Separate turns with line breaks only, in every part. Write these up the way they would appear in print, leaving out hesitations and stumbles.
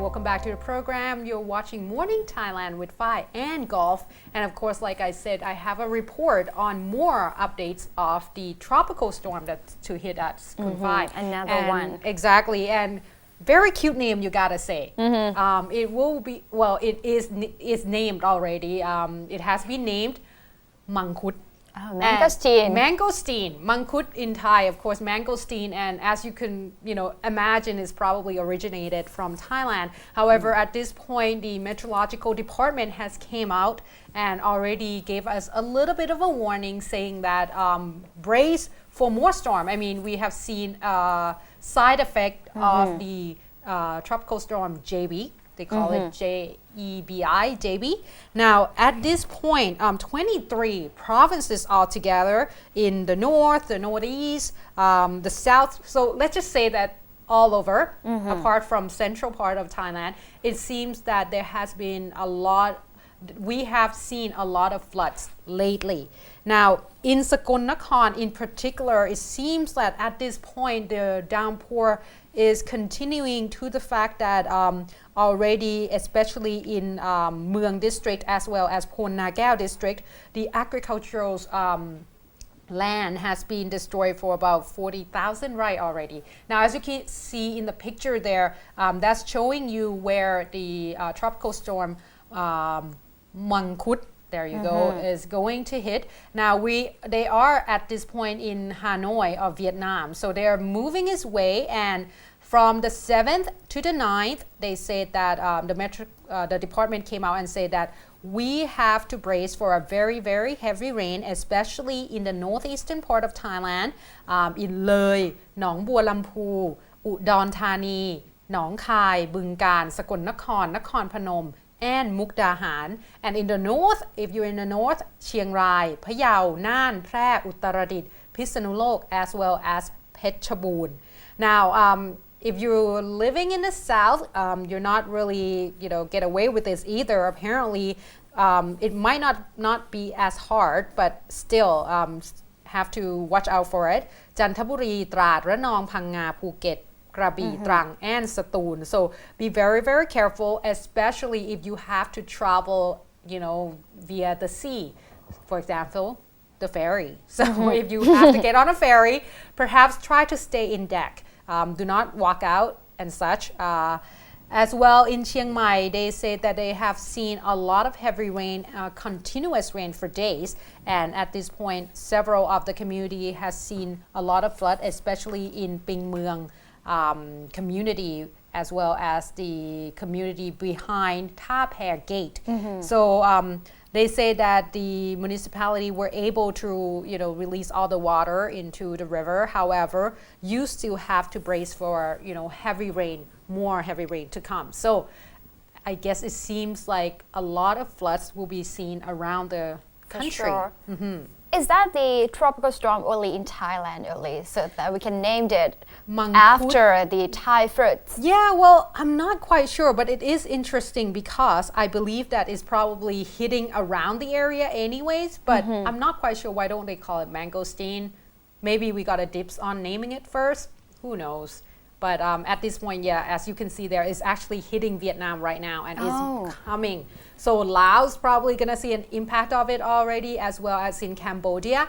welcome back to the program. You're watching Morning Thailand with Phi and Golf. And of course, like I said, I have a report on more updates of the tropical storm that's to hit us.
Another one.
Exactly. And very cute name, you gotta say. It will be, well, it is named already. It has been named Mangkhut.
Oh, mangosteen.
Mangosteen. Mangkhut in Thai, of course, mangosteen. And as you can, imagine, is probably originated from Thailand. However, at this point, the Meteorological Department has came out and already gave us a little bit of a warning saying that brace for more storm. I mean, we have seen a side effect of the tropical storm JB. They call it JEBI, JB. Now, at this point, 23 provinces altogether in the north, the northeast, the south. So let's just say that all over, apart from central part of Thailand, it seems that there has been we have seen a lot of floods lately. Now, in Sakon Nakhon in particular, it seems that at this point, the downpour is continuing to the fact that already, especially in Mueang district as well as Phon Nagao district, the agricultural land has been destroyed for about 40,000 rai already. Now, as you can see in the picture there, that's showing you where the tropical storm Mangkhut, there you go, is going to hit. Now they are at this point in Hanoi of Vietnam. So they are moving its way, and from the 7th to the 9th, they said that the department came out and said that we have to brace for a very, very heavy rain, especially in the northeastern part of Thailand, in Loi, Nong Bua Lampu, Udon Thani, Nong Khai, Bungkan, Sakon Nakhon, Nakhon Phanom, and Mukdahan. And in the north, if you're in the north, Chiang Rai, Phayao, Nan, Phrae, Uttaradit, Pisanulok, as well as Phetchabun. Now, if you're living in the south, you're not really, get away with this either. Apparently, it might not be as hard, but still have to watch out for it. Jantaburi, Trat, Ranong, Phang Phuket, Krabi, Trang, and Satun. So be very, very careful, especially if you have to travel, via the sea. For example, the ferry. So if you have to get on a ferry, perhaps try to stay in deck. Do not walk out and such. As well, in Chiang Mai, they say that they have seen a lot of heavy rain, continuous rain for days. And at this point, several of the community has seen a lot of flood, especially in Ping Mueang community, as well as the community behind Ta Pair Gate. So they say that the municipality were able to, release all the water into the river. However, you still have to brace for, heavy rain, more heavy rain to come. So I guess it seems like a lot of floods will be seen around the country.
For sure. Is that the tropical storm only in Thailand only, so that we can name it
Mangkhut
after the Thai fruits?
Yeah, well, I'm not quite sure, but it is interesting because I believe that it's probably hitting around the area anyways, but I'm not quite sure why don't they call it mangosteen. Maybe we got a dips on naming it first. Who knows? But at this point, yeah, as you can see there, it's actually hitting Vietnam right now and is coming. So Laos probably going to see an impact of it already, as well as in Cambodia.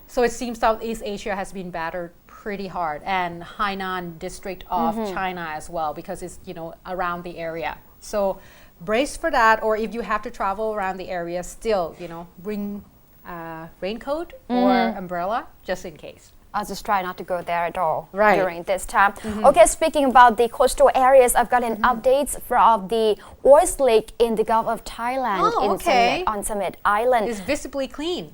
So it seems Southeast Asia has been battered pretty hard, and Hainan district of China as well, because it's, around the area. So brace for that, or if you have to travel around the area, still, bring raincoat or umbrella just in case.
I'll just try not to go there at all
during
this time. Okay, speaking about the coastal areas, I've got an update from the oil slick in the Gulf of Thailand on Summit Island.
It's visibly clean,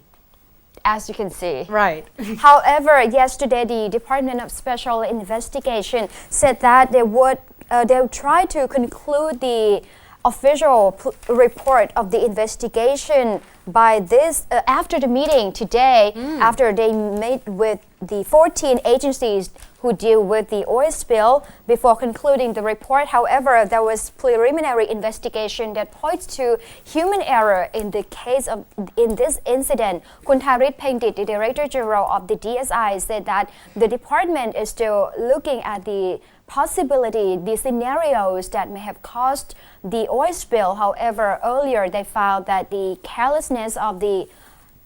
as you can see.
Right.
However, yesterday the Department of Special Investigation said that they'll try to conclude the official report of the investigation by this after the meeting today, after they met with the 14 agencies who deal with the oil spill before concluding the report. However, there was preliminary investigation that points to human error in the case of in this incident. Kun Tharit Pengdit, the Director General of the DSI, said that the department is still looking at the possibility, the scenarios that may have caused the oil spill. However, earlier they found that the carelessness of the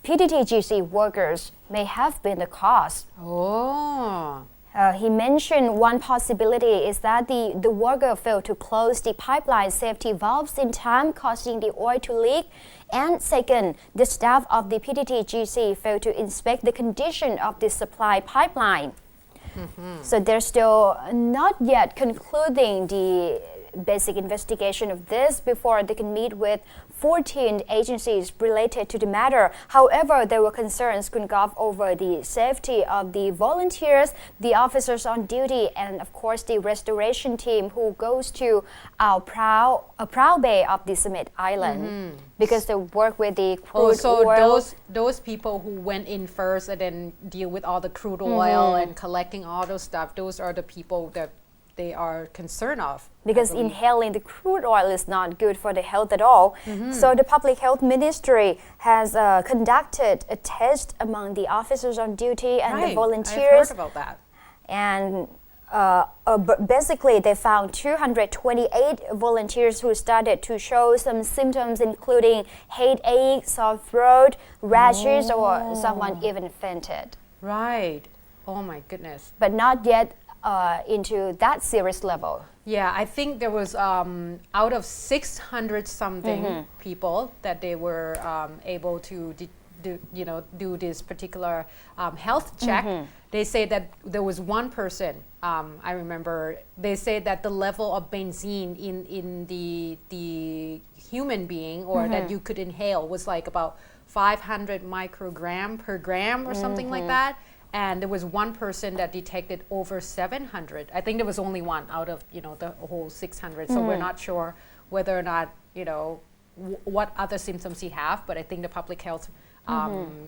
PTTGC workers may have been the cause.
Oh.
He mentioned one possibility is that the worker failed to close the pipeline safety valves in time, causing the oil to leak. And second, the staff of the PTTGC failed to inspect the condition of the supply pipeline. So they're still not yet concluding the basic investigation of this before they can meet with 14 agencies related to the matter. However, there were concerns over the safety of the volunteers, the officers on duty, and of course the restoration team who goes to our Prow Bay of the Summit Island because they work with the crude oil.
Those people who went in first and then deal with all the crude oil and collecting all those stuff, those are the people that they are concerned of.
Because inhaling the crude oil is not good for the health at all. So the Public Health Ministry has conducted a test among the officers on duty and the volunteers.
I've heard about that.
And basically they found 228 volunteers who started to show some symptoms including headache, sore throat, rashes, or someone even fainted.
Right. Oh my goodness.
But not yet into that serious level.
Yeah, I think there was out of 600 something people that they were able to do this particular health check. They say that there was one person. I remember they said that the level of benzene in the human being or that you could inhale was like about 500 microgram per gram or something like that. And there was one person that detected over 700. I think there was only one out of the whole 600. So we're not sure whether or not what other symptoms he have. But I think the public health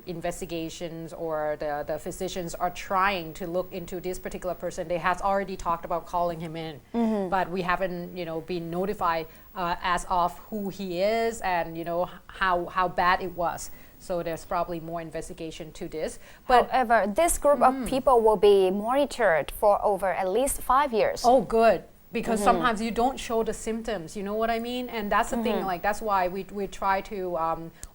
investigations or the physicians are trying to look into this particular person. They has already talked about calling him in, but we haven't been notified as of who he is and how bad it was. So there's probably more investigation to this. But
however, this group of people will be monitored for over at least 5 years.
Oh, good. Because sometimes you don't show the symptoms, you know what I mean? And that's the thing, like that's why we try to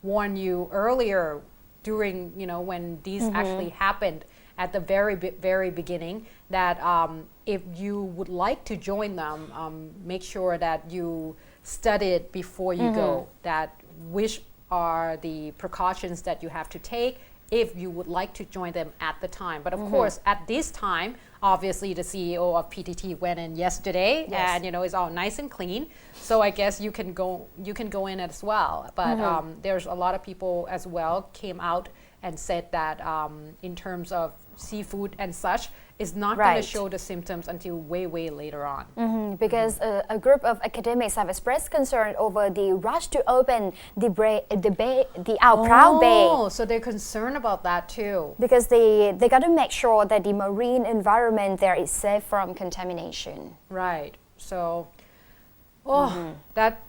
warn you earlier during, when these actually happened at the very beginning, that if you would like to join them, make sure that you study it before you go, that which are the precautions that you have to take if you would like to join them at the time. But of course, at this time, obviously the CEO of PTT went in yesterday and it's all nice and clean. So I guess you can go in as well. But there's a lot of people as well came out and said that in terms of seafood and such, is not going to show the symptoms until way later on.
Because a group of academics have expressed concern over the rush to open the Prow Bay.
Oh, so they're concerned about that too.
Because they got to make sure that the marine environment there is safe from contamination.
Right. So, that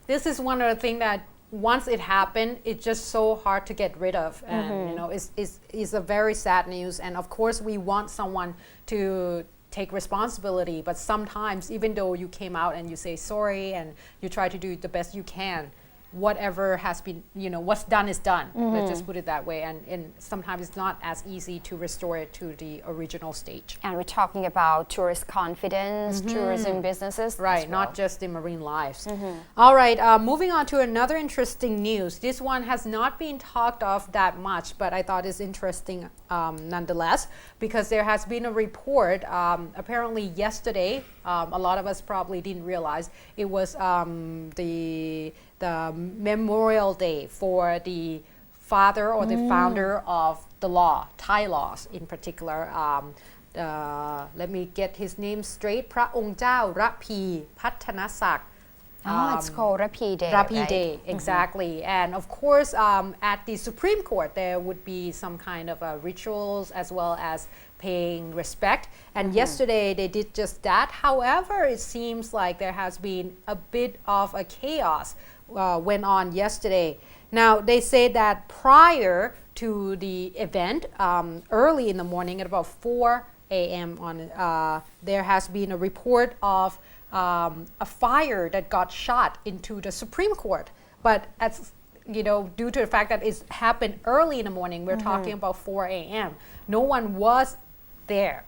this is one of the things that once it happened, it's just so hard to get rid of, and it's a very sad news. And of course, we want someone to take responsibility. But sometimes, even though you came out and you say sorry and you try to do the best you can, whatever has been, what's done is done. Let's just put it that way. And sometimes it's not as easy to restore it to the original stage.
And we're talking about tourist confidence, tourism businesses.
Right, not just the marine lives. All right, moving on to another interesting news. This one has not been talked of that much, but I thought it's interesting nonetheless, because there has been a report, apparently yesterday, a lot of us probably didn't realize, it was the Memorial Day for the father or the founder of the law, Thai laws in particular. Let me get his name straight. พระองค์เจ้าระพีพัฒนศักดิ์
it's called Rapi Day.
Rapi Day, exactly. And of course, at the Supreme Court, there would be some kind of rituals as well as paying respect. And yesterday they did just that. However, it seems like there has been a bit of a chaos went on yesterday. Now, they say that prior to the event, early in the morning at about 4 a.m. There has been a report of a fire that got shot into the Supreme Court. But due to the fact that it's happened early in the morning, we're talking about 4 a.m. No one was there.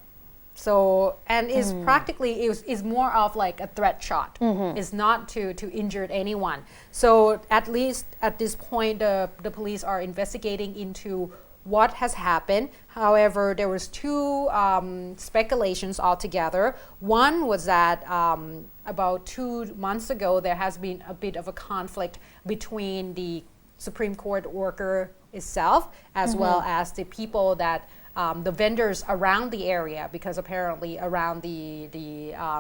So, and it's practically, is more of like a threat shot. It's not to injure anyone. So at least at this point, the police are investigating into what has happened. However, there was two speculations altogether. One was that about 2 months ago, there has been a bit of a conflict between the Supreme Court worker itself, as well as the people that the vendors around the area, because apparently around the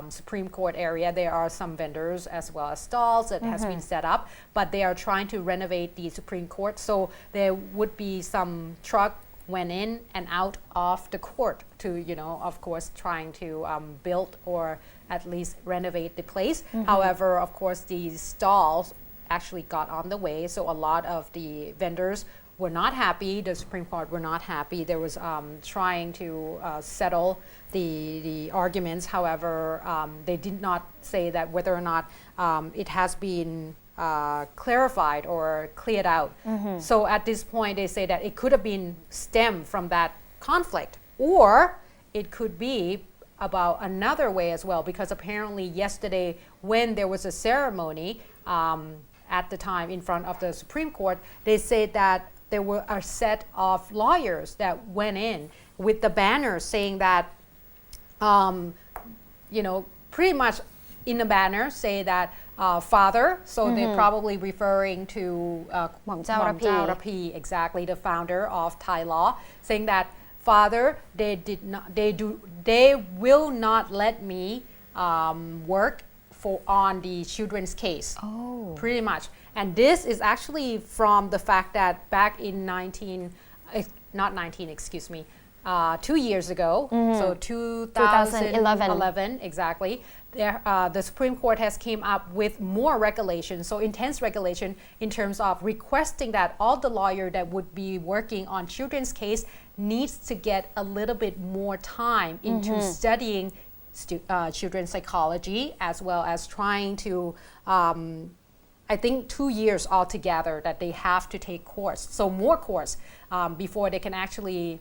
Supreme Court area there are some vendors as well as stalls that has been set up, but they are trying to renovate the Supreme Court, so there would be some truck went in and out of the court to, of course, trying to build or at least renovate the place. However, of course, these stalls actually got on the way, so a lot of the vendors were not happy. The Supreme Court were not happy. There was trying to settle the arguments. However, they did not say that whether or not it has been clarified or cleared out. So at this point, they say that it could have been stemmed from that conflict, or it could be about another way as well, because apparently yesterday when there was a ceremony at the time in front of the Supreme Court, they said that there were a set of lawyers that went in with the banner saying that, pretty much in the banner say that father, so they're probably referring to Mong Rapi, exactly, the founder of Thai law, saying that father, they will not let me work on the children's case. Pretty much. And this is actually from the fact that back in 2 years ago, so 2011, exactly, the Supreme Court has came up with more regulations, so intense regulation in terms of requesting that all the lawyer that would be working on children's case needs to get a little bit more time into studying children's psychology, as well as trying to I think 2 years altogether that they have to take course, so more course before they can actually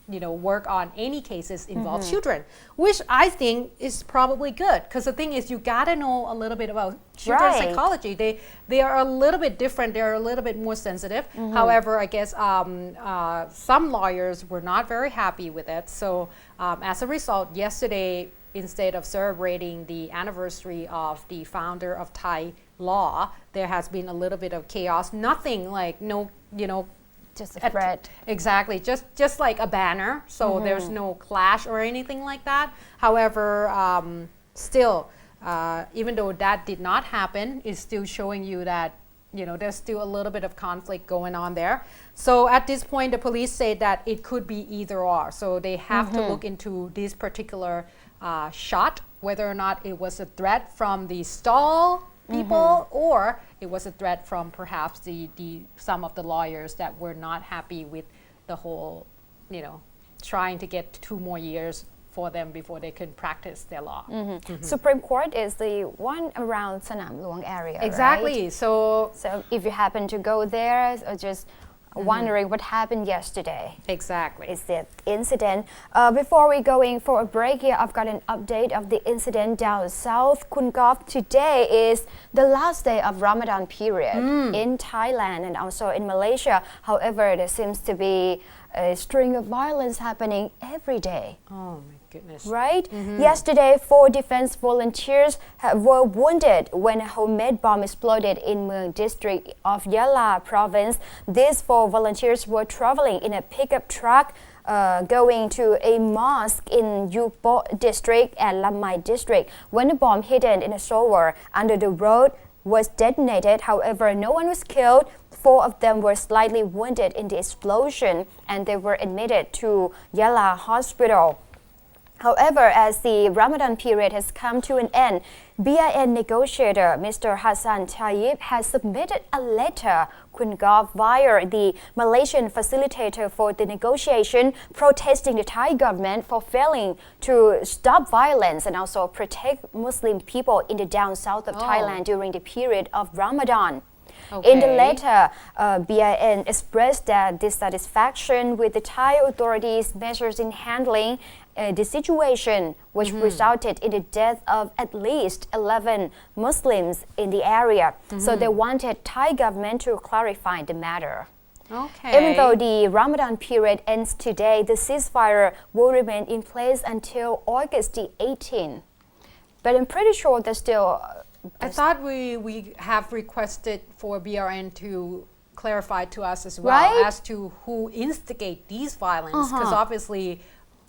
work on any cases involve children, which I think is probably good, because the thing is you gotta know a little bit about children's psychology. They are a little bit different, they're a little bit more sensitive. However, I guess some lawyers were not very happy with it, so as a result, yesterday, instead of celebrating the anniversary of the founder of Thai law, there has been a little bit of chaos. Nothing like
just a threat.
Exactly, just like a banner. So there's no clash or anything like that. However, still, even though that did not happen, it's still showing you that there's still a little bit of conflict going on there. So at this point, the police say that it could be either or. So they have to look into this particular shot, whether or not it was a threat from the stall people, or it was a threat from perhaps some of the lawyers that were not happy with the whole, trying to get 2 more years for them before they could practice their law.
Supreme Court is the one around Sanam Luang area,
exactly,
right?
So
if you happen to go there, or just wondering what happened yesterday.
Exactly.
Is the incident. Before we going for a break here, I've got an update of the incident down south. Khun Gop, today is the last day of Ramadan period in Thailand and also in Malaysia. However, there seems to be a string of violence happening every day.
Oh my goodness.
Right? Yesterday, 4 defense volunteers were wounded when a homemade bomb exploded in Mueang district of Yala province. These 4 volunteers were traveling in a pickup truck going to a mosque in Yupo district and Lamai district when the bomb hidden in a shower under the road was detonated. However, no one was killed. 4 of them were slightly wounded in the explosion and they were admitted to Yala Hospital. However, as the Ramadan period has come to an end, BIN negotiator Mr. Hassan Tayyip has submitted a letter via the Malaysian facilitator for the negotiation, protesting the Thai government for failing to stop violence and also protect Muslim people in the down south of Thailand during the period of Ramadan.
Okay.
In the letter, BIN expressed that dissatisfaction with the Thai authorities' measures in handling the situation, which resulted in the death of at least 11 Muslims in the area. So they wanted Thai government to clarify the matter.
Okay.
Even though the Ramadan period ends today, the ceasefire will remain in place until August the 18th. But I'm pretty sure there's still...
I thought we have requested for BRN to clarify to us as well as to who instigate these violence, because obviously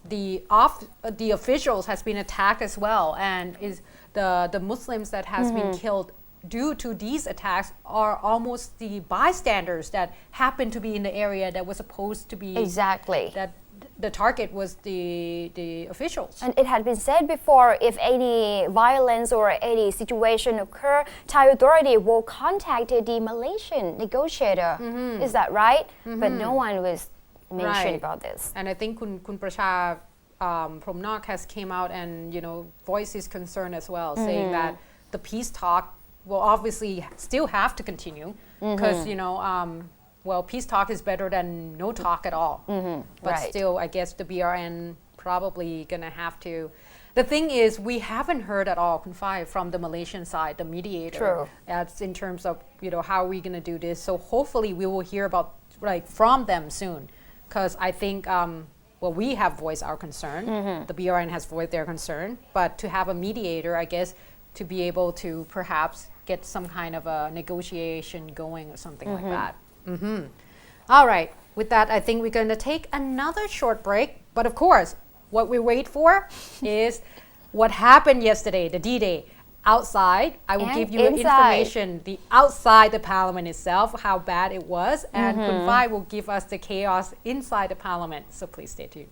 the officials has been attacked as well, and is the Muslims that has been killed due to these attacks are almost the bystanders that happen to be in the area that was supposed to be that the target was the officials.
And it had been said before, if any violence or any situation occur, Thai authority will contact the Malaysian negotiator. Is that right? But no one was mentioned about this.
And I think Kun Prasha from NOC has came out and voiced his concern as well, saying that the peace talk will obviously still have to continue because peace talk is better than no talk at all. But still, I guess the BRN probably gonna have to. The thing is, we haven't heard at all, Kun Phai, from the Malaysian side, the mediator, as in terms of how are we gonna do this. So hopefully we will hear about from them soon, because I think we have voiced our concern. The BRN has voiced their concern, but to have a mediator, I guess, to be able to perhaps get some kind of a negotiation going or something like that. All right, with that, I think we're going to take another short break. But of course, what we wait for is what happened yesterday, the D-Day. Outside, I will give you information, the outside the parliament itself, how bad it was, and Kun Phai will give us the chaos inside the parliament. So please stay tuned.